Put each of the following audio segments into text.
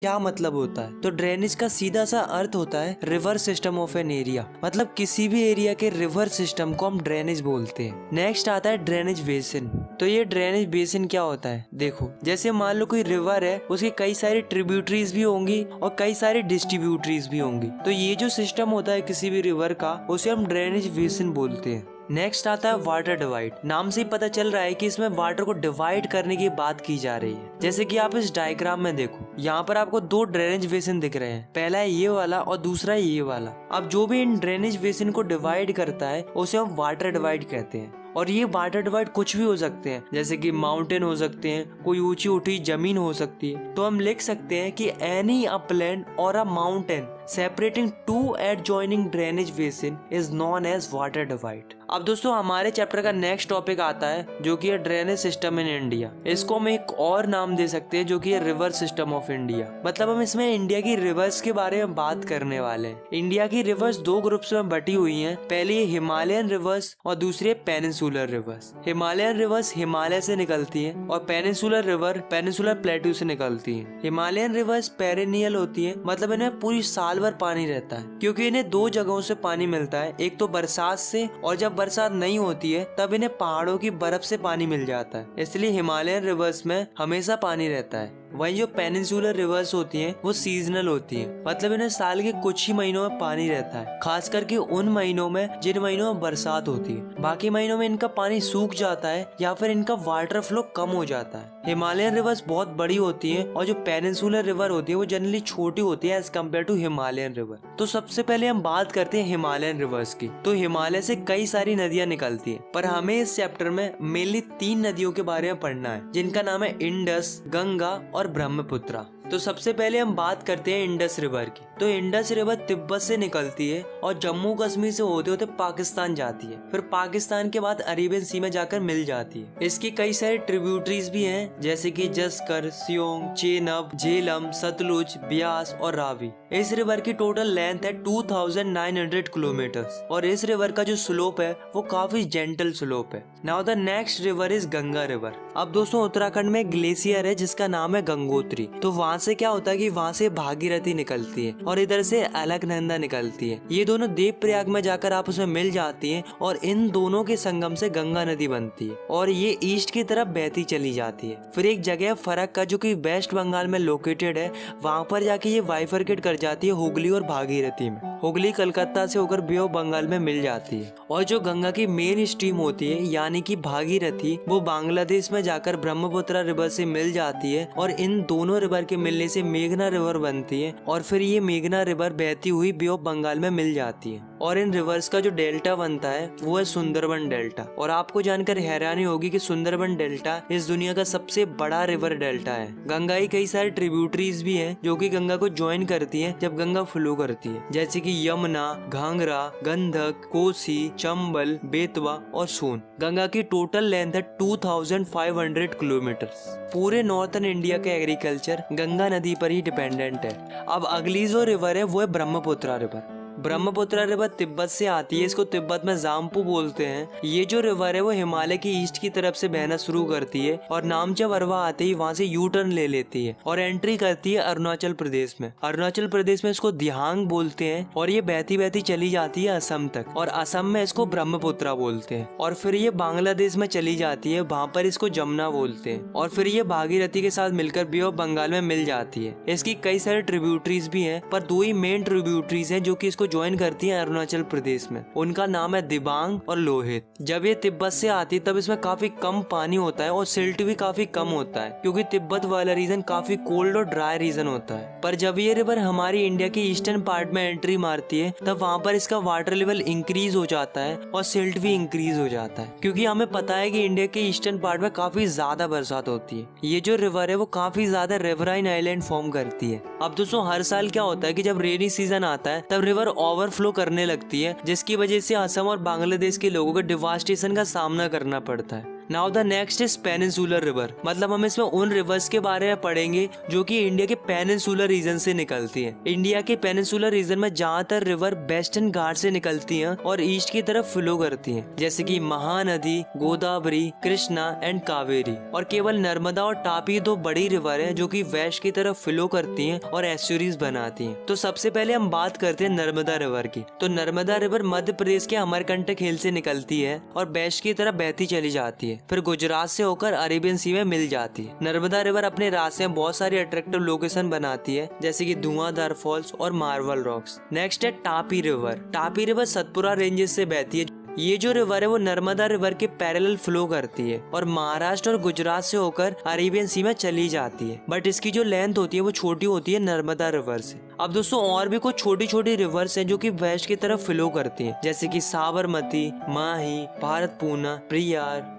क्या मतलब होता है? तो ड्रेनेज का सीधा सा अर्थ होता है river system of an area, मतलब किसी भी एरिया के रिवर सिस्टम को हम ड्रेनेज बोलते हैं। नेक्स्ट आता है ड्रेनेज बेसिन। तो ये ड्रेनेज बेसिन क्या होता है? देखो, जैसे मान लो कोई रिवर है, उसकी कई सारी ट्रिब्यूटरीज भी होंगी और कई सारी डिस्ट्रीब्यूटरीज भी होंगी। तो ये जो सिस्टम होता है किसी भी रिवर का, उसे हम ड्रेनेज बेसिन बोलते हैं। नेक्स्ट आता है वाटर डिवाइड। नाम से ही पता चल रहा है कि इसमें वाटर को डिवाइड करने की बात की जा रही है। जैसे कि आप इस डायग्राम में देखो, यहाँ पर आपको दो ड्रेनेज बेसिन दिख रहे हैं, पहला है ये वाला और दूसरा है ये वाला। अब जो भी इन ड्रेनेज बेसिन को डिवाइड करता है उसे हम वाटर डिवाइड कहते हैं। और ये वाटर डिवाइड कुछ भी हो सकते हैं, जैसे कि माउंटेन हो सकते हैं, कोई ऊंची उठी जमीन हो सकती है। तो हम लिख सकते हैं कि एनी अपलैंड और a mountain separating two adjoining drainage basin is known as water divide. अब दोस्तों हमारे चैप्टर का नेक्स्ट टॉपिक आता है जो कि है ड्रेनेज सिस्टम इन इंडिया। इसको हम एक और नाम दे सकते हैं जो कि है रिवर सिस्टम ऑफ इंडिया। मतलब हम इसमें इंडिया की रिवर्स के बारे में बात करने वाले हैं। इंडिया की रिवर्स दो ग्रुप्स में बटी हुई हैं। पहली हिमालयन रिवर्स और दूसरी peninsular reverse. Himalayan reverse Himalaya से निकलती है और पेनिनसुलर रिवर पेनिनसुलर प्लेटू से निकलती है। हिमालयन रिवर्स पेरेनियल होती है, मतलब इन्हें पूरी साल भर पानी रहता है, क्योंकि इन्हें दो जगहों से पानी मिलता है, एक तो बरसात से, और जब बरसात नहीं होती है तब इन्हें पहाड़ों की बर्फ से पानी मिल जाता है। इसलिए हिमालयन रिवर्स में हमेशा पानी रहता है। वहीं जो पेनिनसुलर रिवर्स होती हैं वो सीजनल होती हैं, मतलब इन्हें साल के कुछ ही महीनों में पानी रहता है, खास करके उन महीनों में जिन महीनों में बरसात होती है। बाकी महीनों में इनका पानी सूख जाता है या फिर इनका वाटर फ्लो कम हो जाता है। हिमालयन रिवर्स बहुत बड़ी होती है और जो पेनिनसुलर रिवर होती है वो जनरली छोटी होती है as compared to Himalayan river. तो सबसे पहले हम बात करते हैं हिमालयन रिवर्स की। तो हिमालय से कई सारी नदियां निकलती हैं, पर हमें इस चैप्टर में मेनली 3 नदियों के बारे में पढ़ना है, जिनका नाम है इंडस, गंगा और ब्रह्मपुत्रा। तो सबसे पहले हम बात करते हैं इंडस रिवर की। तो इंडस रिवर तिब्बत से निकलती है और जम्मू कश्मीर से होते होते पाकिस्तान जाती है, फिर पाकिस्तान के बाद अरेबियन सी में जाकर मिल जाती है। इसकी कई सारे ट्रिब्यूटरीज भी हैं, जैसे कि जस्कर, सियोंग, चेनाब, झेलम, सतलुज, ब्यास और रावी। इस रिवर की टोटल लेंथ है 2900 किलोमीटर और इस रिवर का जो स्लोप है वो काफी जेंटल स्लोप है। Now the next river is Ganga river. अब दोस्तों उत्तराखंड में ग्लेशियर है जिसका नाम है गंगोत्री। तो वहाँ से क्या होता है कि वहाँ से भागीरथी निकलती है और इधर से अलकनंदा निकलती है। ये दोनों देवप्रयाग में जाकर आपस में मिल जाती हैं और इन दोनों के संगम से गंगा नदी बनती है और ये ईस्ट की तरफ बहती चली जाती है। फिर एक जगह फरक का जो कि वेस्ट बंगाल में लोकेटेड है, वहाँ पर जाके ये बाइफरकेट कर जाती है हुगली और भागीरथी में। हुगली कलकत्ता से होकर बे ऑफ बंगाल में मिल जाती है और जो गंगा की मेन स्ट्रीम होती है यानी कि भागीरथी, वो बांग्लादेश में जाकर ब्रह्मपुत्र रिवर से मिल जाती है और इन दोनों रिवर के मिलने से मेघना रिवर बनती है और फिर ये मेघना रिवर बहती हुई बे ऑफ बंगाल में मिल जाती है। और इन रिवर्स का जो डेल्टा बनता है वो है सुंदरबन डेल्टा। और आपको जानकर हैरानी होगी कि सुंदरबन डेल्टा इस दुनिया का सबसे बड़ा रिवर डेल्टा है। गंगा ही कई सारे ट्रिब्यूटरीज भी हैं जो कि गंगा को ज्वाइन करती हैं जब गंगा फ्लो करती है, जैसे कि यमुना, घाघरा, गंधक, कोसी, चंबल, बेतवा और सोन। गंगा की टोटल लेंथ है 2500 किलोमीटर। पूरे नॉर्थन इंडिया का एग्रीकल्चर गंगा नदी पर ही डिपेंडेंट है। अब अगली जो रिवर है वो है ब्रह्मपुत्रा रिवर। ब्रह्मपुत्रा रिवर तिब्बत से आती है, इसको तिब्बत में जाम्पू बोलते हैं। ये जो रिवर है वो हिमालय की ईस्ट की तरफ से बहना शुरू करती है और नामचा बरवा आते ही वहाँ से यू टर्न ले लेती है और एंट्री करती है अरुणाचल प्रदेश में। अरुणाचल प्रदेश में इसको दिहांग बोलते हैं और ये बहती बहती चली जाती है असम तक और असम में इसको ब्रह्मपुत्रा बोलते हैं और फिर ये बांग्लादेश में चली जाती है, वहाँ पर इसको जमुना बोलते हैं और फिर ये भागीरथी के साथ मिलकर बे ऑफ बंगाल में मिल जाती है। इसकी कई सारे ट्रिब्यूटरीज भी हैं, पर 2 ही मेन ट्रिब्यूटरीज हैं जो कि इसको ज्वाइन करती है अरुणाचल प्रदेश में। उनका नाम है दिबांग और लोहित। जब ये तिब्बत से आती है तब इसमें काफी कम पानी होता है और सिल्ट भी काफी कम होता है, क्योंकि तिब्बत वाला रीजन काफी कोल्ड और ड्राई रीजन होता है। पर जब ये रिवर हमारी इंडिया की ईस्टर्न पार्ट में एंट्री मारती है तब वहाँ पर इसका वाटर लेवल इंक्रीज हो जाता है और सिल्ट भी इंक्रीज हो जाता है, क्योंकि हमें पता है कि इंडिया के ईस्टर्न पार्ट में काफी ज्यादा बरसात होती है। ये जो रिवर है वो काफी ज्यादा रिवराइन आइलैंड फॉर्म करती है। अब दोस्तों हर साल क्या होता है कि जब रेनी सीजन आता है तब रिवर ओवरफ्लो करने लगती है, जिसकी वजह से असम और बांग्लादेश के लोगों को डिवास्टेशन का सामना करना पड़ता है। Now the next is peninsular river, मतलब हम इसमें उन रिवर्स के बारे में पढ़ेंगे जो कि इंडिया के पेनिनसुलर रीजन से निकलती है। इंडिया के पेनिनसुलर रीजन में ज्यादातर रिवर वेस्टर्न घाट से निकलती हैं और ईस्ट की तरफ फ्लो करती हैं, जैसे कि महानदी, गोदावरी, कृष्णा एंड कावेरी। और केवल नर्मदा और तापी दो बड़ी रिवर हैं जो कि वेस्ट की तरफ फ्लो करती हैं और एस्चुरीज बनाती हैं। तो सबसे पहले हम बात करते हैं नर्मदा रिवर की। तो नर्मदा रिवर मध्य प्रदेश के अमरकंटक हिल से निकलती है और वेस्ट की तरफ बहती चली जाती है, फिर गुजरात से होकर अरेबियन सी में मिल जाती है। नर्मदा रिवर अपने रास्ते में बहुत सारी अट्रैक्टिव लोकेशन बनाती है, जैसे कि धुआंधार फॉल्स और मार्बल रॉक्स। नेक्स्ट है Tapi river. Tapi river Satpura ranges से बहती है। ये जो रिवर है वो नर्मदा रिवर के पैरेलल फ्लो करती है और महाराष्ट्र और गुजरात से होकर अरेबियन सी में चली जाती है, बट इसकी जो लेंथ होती है वो छोटी होती है नर्मदा रिवर से। अब दोस्तों और भी कुछ छोटी छोटी रिवर्स हैं जो कि वेस्ट की तरफ फ्लो करती हैं, जैसे कि साबरमती, माही, भारतपूर्णा, प्रियार।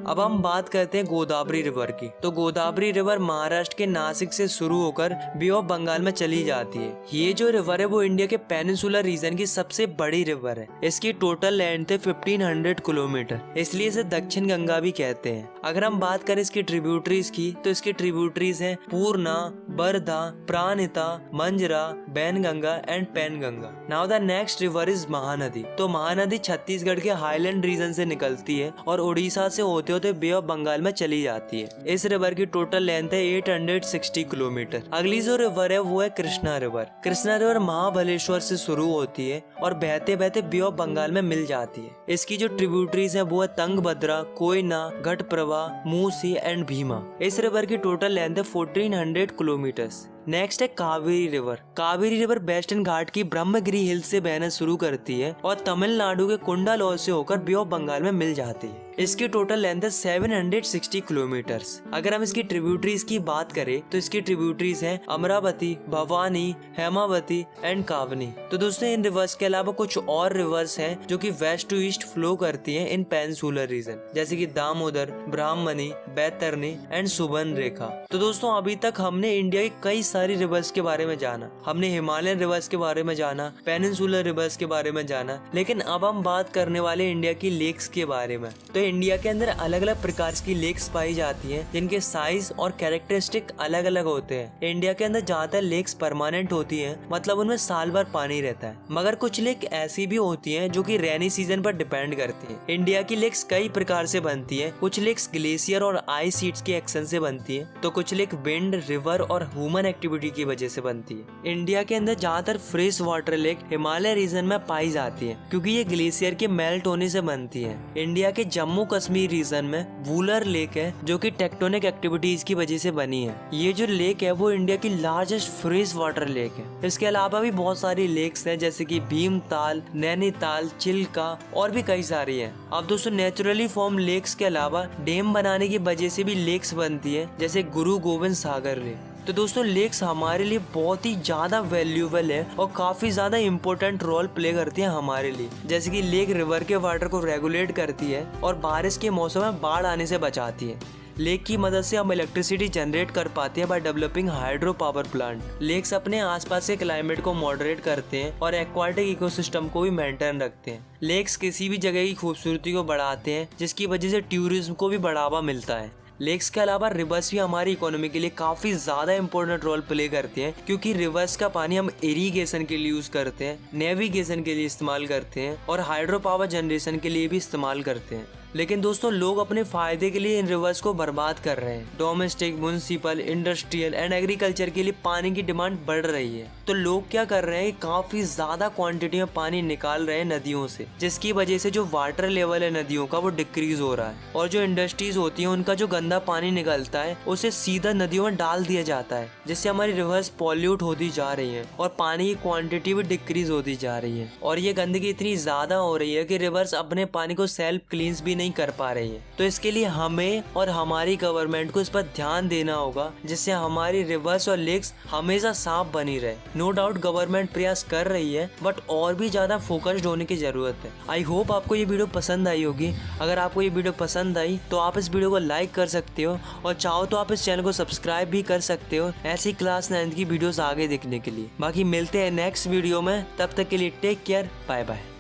अब हम बात करते हैं गोदावरी रिवर की। तो गोदावरी रिवर महाराष्ट्र के नासिक से शुरू होकर बे ऑफ बंगाल में चली जाती है। ये जो रिवर है वो इंडिया के पेनिनसुलर रीजन की सबसे बड़ी रिवर है। इसकी टोटल लेंथ है 1500 किलोमीटर, इसलिए इसे दक्षिण गंगा भी कहते हैं। अगर हम बात करें इसकी ट्रिब्यूटरीज की, तो इसकी ट्रिब्यूटरीज हैं Purna, Wardha, Pranhita, Manjra, Wainganga and Penganga. Now the next river is Mahanadi. तो महानदी छत्तीसगढ़ के हाईलैंड रीजन से निकलती है और उड़ीसा से होते होते बे ऑफ बंगाल में चली जाती है। इस रिवर की टोटल लेंथ है 860 किलोमीटर। अगली जो रिवर है वो है कृष्णा रिवर। कृष्णा रिवर महाबलेश्वर से शुरू होती है और बहते बहते बे ऑफ बंगाल में मिल जाती है। इसकी जो ट्रिब्यूटरीज है वो है तंगभद्रा, कोयना, घटप्रभा, मूसी एंड भीमा। इस रिवर की टोटल लेंथ है 1400 किलोमीटर्स। नेक्स्ट है Kaveri river. Kaveri river western Ghat की ब्रह्मगिरी हिल से बहना शुरू करती है और तमिलनाडु के कुंडालोर से होकर बे ऑफ बंगाल में मिल जाती है। इसकी टोटल लेंथ है 760 किलोमीटर्स। अगर हम इसकी ट्रिब्यूटरीज की बात करें तो इसकी ट्रिब्यूटरीज हैं अमरावती, भवानी, हेमावती एंड कावनी। तो दोस्तों इन रिवर्स के अलावा कुछ और रिवर्स हैं जो कि वेस्ट टू ईस्ट फ्लो करती हैं इन पेनिनसुलर रीजन, जैसे कि दामोदर, ब्राह्मणी, बैतरणी एंड सुबर्ण रेखा। तो दोस्तों अभी तक हमने इंडिया की कई सारी रिवर्स के बारे में जाना। हमने हिमालयन रिवर्स के बारे में जाना, पेनिनसुलर रिवर्स के बारे में जाना, लेकिन अब हम बात करने वाले इंडिया की लेक्स के बारे में। तो इंडिया के अंदर अलग अलग प्रकार की लेक्स पाई जाती हैं जिनके साइज और कैरेक्टरिस्टिक अलग अलग होते हैं। इंडिया के अंदर ज्यादातर लेक्स परमानेंट होती हैं, मतलब उनमें साल भर पानी रहता है, मगर कुछ लेक ऐसी भी होती हैं जो कि रेनी सीजन पर डिपेंड करती हैं। इंडिया की लेक्स कई प्रकार से बनती है। कुछ लेक्स ग्लेशियर और आइस शीट्स के एक्शन से बनती है, तो कुछ लेक विंड, रिवर और ह्यूमन एक्टिविटी की वजह से बनती है। इंडिया के अंदर ज्यादातर fresh water lake Himalaya region में पाई जाती है, क्योंकि ये ग्लेशियर के मेल्ट होने से बनती है। इंडिया के जम्मू कश्मीर रीजन में वूलर लेक है जो कि टेक्टोनिक एक्टिविटीज की वजह से बनी है। ये जो लेक है वो इंडिया की लार्जेस्ट फ्रेश वाटर लेक है। इसके अलावा भी बहुत सारी लेक्स हैं, जैसे कि भीमताल, नैनीताल, चिल्का और भी कई सारी हैं। अब दोस्तों नेचुरली फॉर्म लेक्स के अलावा डैम बनाने की वजह से भी लेक्स बनती है, जैसे गुरु गोविंद सागर लेक। तो दोस्तों लेक्स हमारे लिए बहुत ही ज्यादा वैल्यूएबल है और काफी ज्यादा इम्पोर्टेंट रोल प्ले करती है हमारे लिए। जैसे कि लेक रिवर के वाटर को रेगुलेट करती है और बारिश के मौसम में बाढ़ आने से बचाती है। लेक की मदद से हम इलेक्ट्रिसिटी जनरेट कर पाते हैं by developing hydro power plant. Lakes अपने आसपास के क्लाइमेट को मॉडरेट करते हैं और एक्वाटिक इकोसिस्टम को भी मेंटेन रखते हैं। लेक्स किसी भी जगह की खूबसूरती को बढ़ाते हैं, जिसकी वजह से टूरिज्म को भी बढ़ावा मिलता है। लेक्स के अलावा रिवर्स भी हमारी इकोनॉमी के लिए काफी ज्यादा इम्पोर्टेंट रोल प्ले करते हैं, क्योंकि रिवर्स का पानी हम इरिगेशन के लिए यूज करते हैं, नेविगेशन के लिए इस्तेमाल करते हैं और हाइड्रो पावर जनरेशन के लिए भी इस्तेमाल करते हैं। लेकिन दोस्तों लोग अपने फायदे के लिए इन रिवर्स को बर्बाद कर रहे हैं। Domestic, municipal, industrial and agriculture के लिए पानी की डिमांड बढ़ रही है, तो लोग क्या कर रहे हैं, काफी ज्यादा क्वांटिटी में पानी निकाल रहे हैं नदियों से, जिसकी वजह से जो वाटर लेवल है नदियों का वो डिक्रीज हो रहा है। और जो इंडस्ट्रीज होती है उनका जो गंदा पानी निकलता है उसे सीधा नदियों में डाल दिया जाता है, जिससे हमारी रिवर्स पॉल्यूट होती जा रही है और पानी की क्वांटिटी भी डिक्रीज होती जा रही है। और ये गंदगी इतनी ज्यादा हो रही है कि रिवर्स अपने पानी को सेल्फ क्लींस भी नहीं कर पा रही है। तो इसके लिए हमें और हमारी गवर्नमेंट को इस पर ध्यान देना होगा, जिससे हमारी रिवर्स और लेक्स हमेशा साफ बनी रहे। नो डाउट गवर्नमेंट प्रयास कर रही है, बट और भी ज्यादा फोकस्ड होने की जरूरत है। आई होप आपको ये वीडियो पसंद आई होगी। अगर आपको ये वीडियो पसंद आई तो आप इस वीडियो को लाइक कर सकते हो और चाहो तो आप इस चैनल को सब्सक्राइब भी कर सकते हो ऐसी क्लास 9 की वीडियोस आगे देखने के लिए। बाकी मिलते हैं नेक्स्ट वीडियो में, तब तक के लिए टेक केयर, बाय बाय।